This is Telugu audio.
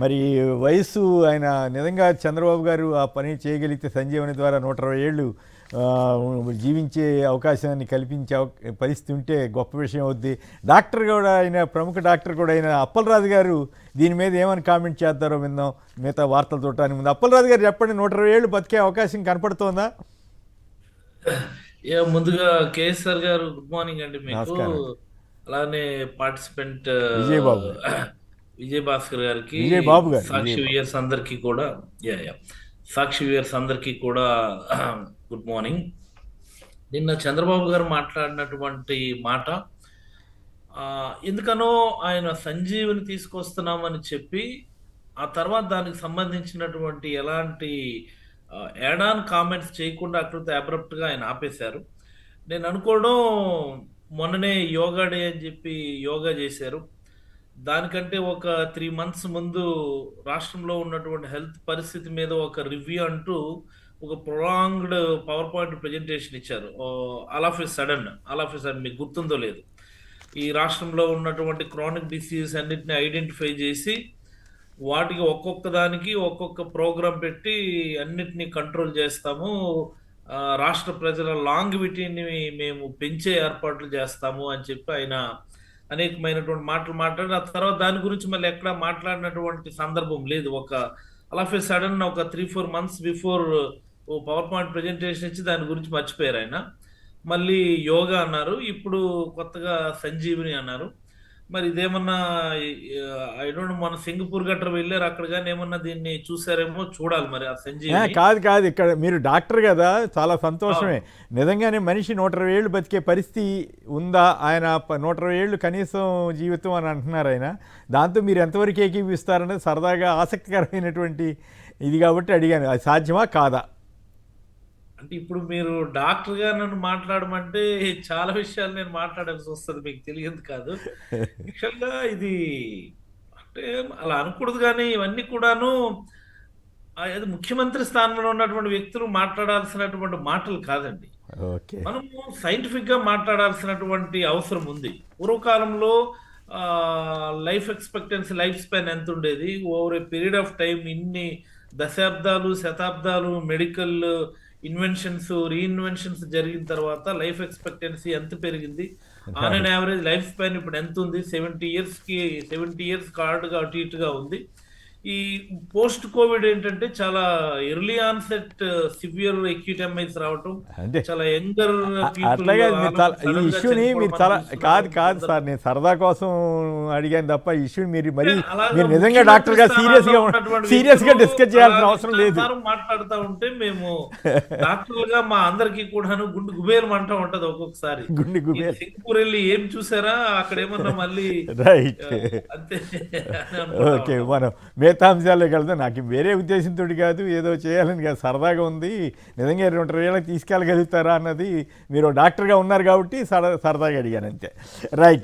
మరి వయస్సు ఆయన నిజంగా చంద్రబాబు గారు ఆ పని చేయగలిగితే సంజీవని ద్వారా 120 ఏళ్ళు జీవించే అవకాశాన్ని కల్పించే పరిస్థితి ఉంటే గొప్ప విషయం అవుద్ది. డాక్టర్ కూడా అయిన ప్రముఖ డాక్టర్ కూడా అయిన అప్పలరాజు గారు దీని మీద ఏమని కామెంట్ చేస్తారో విందాం మిగతా వార్తలు చూడటానికి ముందు. అప్పలరాజు గారు చెప్పండి, 120 ఏళ్ళు బతికే అవకాశం కనపడుతోందా? ముందుగా కేఎస్ఆర్ గారు గుడ్ మార్నింగ్ అండి మీకు. నమస్కారం అండి. అలానే పార్టిసిపెంట్ విజయబాబు గారు, విజయ్ భాస్కర్ గారికి, విజయబాబు గారు, సాక్షి విజయబాబు. వ్యూయర్స్ అందరికీ కూడా యా సాక్షి వ్యూయర్స్ అందరికీ కూడా గుడ్ మార్నింగ్. నిన్న చంద్రబాబు గారు మాట్లాడినటువంటి మాట, ఎందుకనో ఆయన సంజీవిని తీసుకొస్తున్నామని చెప్పి ఆ తర్వాత దానికి సంబంధించినటువంటి ఎలాంటి యాడ్ ఆన్ కామెంట్స్ చేయకుండా అక్కడితో అబ్రప్ట్గా ఆయన ఆపేశారు. నేను అనుకోవడం, మొన్ననే యోగా డే అని చెప్పి యోగా చేశారు. దానికంటే ఒక 3 months ముందు రాష్ట్రంలో ఉన్నటువంటి హెల్త్ పరిస్థితి మీద ఒక రివ్యూ అంటూ ఒక ప్రొలాంగ్డ్ పవర్ పాయింట్ ప్రజెంటేషన్ ఇచ్చారు. ఆల్ ఆఫ్ ఎ సడన్ మీకు గుర్తుందో లేదు, ఈ రాష్ట్రంలో ఉన్నటువంటి క్రానిక్ డిసీజెస్ అన్నిటిని ఐడెంటిఫై చేసి వాటికి ఒక్కొక్క దానికి ఒక్కొక్క ప్రోగ్రాం పెట్టి అన్నిటినీ కంట్రోల్ చేస్తాము, రాష్ట్ర ప్రజల లాంగివిటీని మేము పెంచే ఏర్పాట్లు చేస్తాము అని చెప్పి ఆయన అనేకమైనటువంటి మాటలు మాట్లాడి, ఆ తర్వాత దాని గురించి మళ్ళీ ఎక్కడ మాట్లాడినటువంటి సందర్భం లేదు. ఆల్ ఆఫ్ ఎ సడన్ ఒక 3-4 months బిఫోర్ ఓ పవర్ పాయింట్ ప్రజెంటేషన్ ఇచ్చి దాని గురించి మర్చిపోయారు ఆయన. మళ్ళీ యోగా అన్నారు, ఇప్పుడు కొత్తగా సంజీవిని అన్నారు. మరి ఇదేమన్నా ఐ డోంట్, మన సింగపూర్ గట్రా వెళ్ళారు, అక్కడ కానీ ఏమన్నా దీన్ని చూసారేమో చూడాలి మరి ఆ సంజీవిని. కాదు కాదు, ఇక్కడ మీరు డాక్టర్ కదా, చాలా సంతోషమే. అవును. నిజంగానే మనిషి 120 ఏళ్ళు బతికే పరిస్థితి ఉందా? ఆయన 120 ఏళ్ళు కనీసం జీవితం అని అంటున్నారు ఆయన. దాంతో మీరు ఎంతవరకు ఏకీపిస్తారనేది సరదాగా ఆసక్తికరమైనటువంటి ఇది కాబట్టి అడిగాను, అది సాధ్యమా కాదా? అంటే ఇప్పుడు మీరు డాక్టర్ గా నన్ను మాట్లాడమంటే చాలా విషయాలు నేను మాట్లాడాల్సి వస్తుంది, మీకు తెలియదు కాదు. యాక్చువల్గా ఇది అంటే అలా అనకూడదు, కానీ ఇవన్నీ కూడాను అది ముఖ్యమంత్రి స్థానంలో ఉన్నటువంటి వ్యక్తులు మాట్లాడాల్సినటువంటి మాటలు కాదండి. ఓకే. మనము సైంటిఫిక్ గా మాట్లాడాల్సినటువంటి అవసరం ఉంది. పూర్వకాలంలో లైఫ్ ఎక్స్పెక్టెన్సీ, లైఫ్ స్పాన్ ఎంత ఉండేది, over a period of time ఇన్ని దశాబ్దాలు శతాబ్దాలు మెడికల్ ఇన్వెన్షన్స్ రీఇన్వెన్షన్స్ జరిగిన తర్వాత లైఫ్ ఎక్స్పెక్టెన్సీ ఎంత పెరిగింది, on and average life span ఇప్పుడు ఎంత ఉంది, 70 years కార్డుగా అటు ఇటుగా ఉంది. ఈ పోస్ట్ కోవిడ్ ఏంటంటే చాలా ఎర్లీ ఆన్సెట్ సివియర్ అక్యూట్ ఎంఐస్ రావటం, అంటే చాలా యంగర్ అట్లాగే ఈ ఇష్యూని మీరు చాలా కాదు కాదు సార్, నేను సరదా కోసం అడిగాను తప్ప ఈ ఇష్యూని మీరు నిజంగా డాక్టర్గా సీరియస్గా డిస్కస్ చేయాల్సిన అవసరం లేదు. మాట్లాడుతూ ఉంటే మేము డాక్టర్లుగా మా అందరికి కూడాను గుండు గుబేలు అంటూ ఉంటది ఒక్కొక్కసారి. గుండె గుబేలు. సింగపూర్ వెళ్ళి ఏం చూసారా, అక్కడ ఏమన్నా మళ్ళీ రైట్. అంతే. ఓకే, మనం మిగతా అంశాల్లోకి వెళ్తాం. నాకు వేరే ఉద్దేశంతో కాదు, ఏదో చేయాలని కాదు, సరదాగా ఉంది. నిజంగా 20 ఏళ్ళకి తీసుకెళ్ళగలుగుతారా అన్నది, మీరు డాక్టర్గా ఉన్నారు కాబట్టి సరదాగా అడిగాను అంతే. రైట్.